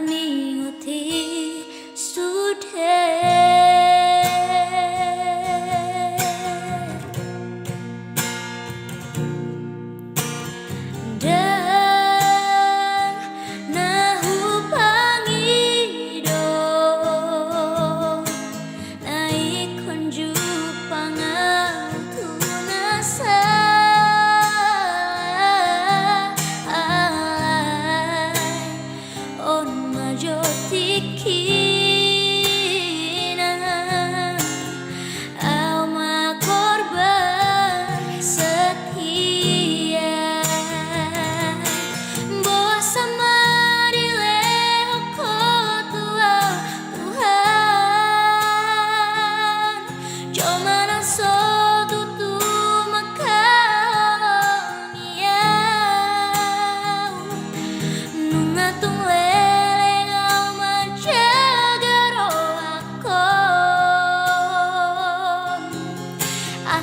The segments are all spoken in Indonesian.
ninguti sudah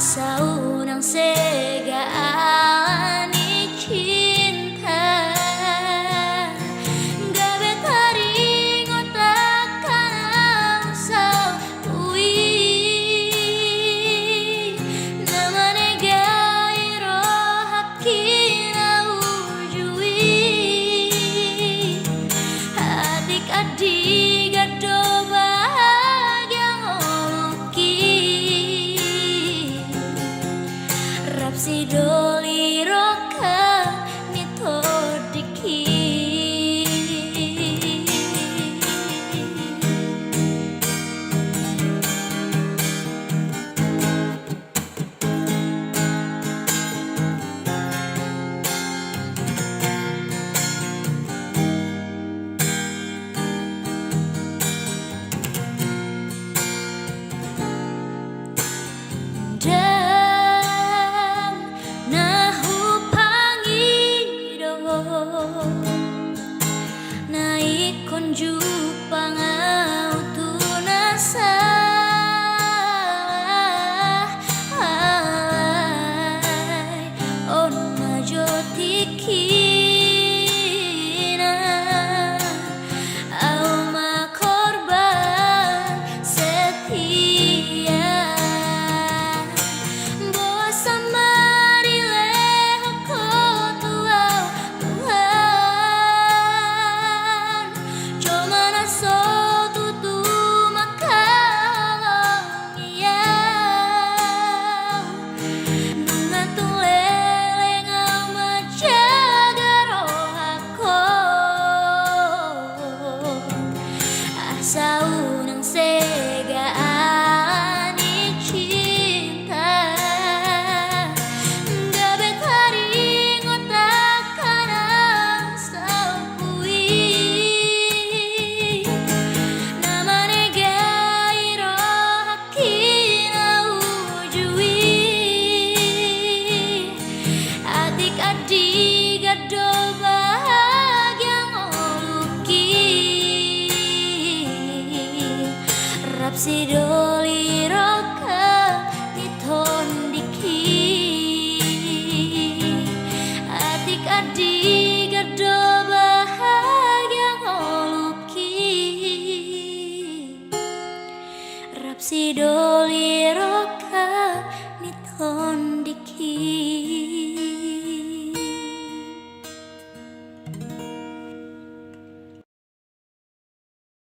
asa unang segaan cinta gabe taring otakkan sao ui namane gairo hakina ujui adik-adik gado si doli roka mitodiki naik konju pangau tunasa on majotikina alma korban setia bosa saunang segaan cinta gabe taring otakkan sampui namane gairo hakina ujui adik-adik gado si doli roka ditondiki adik-adik gado bahagia ngoluki rap si doli roka ditondiki.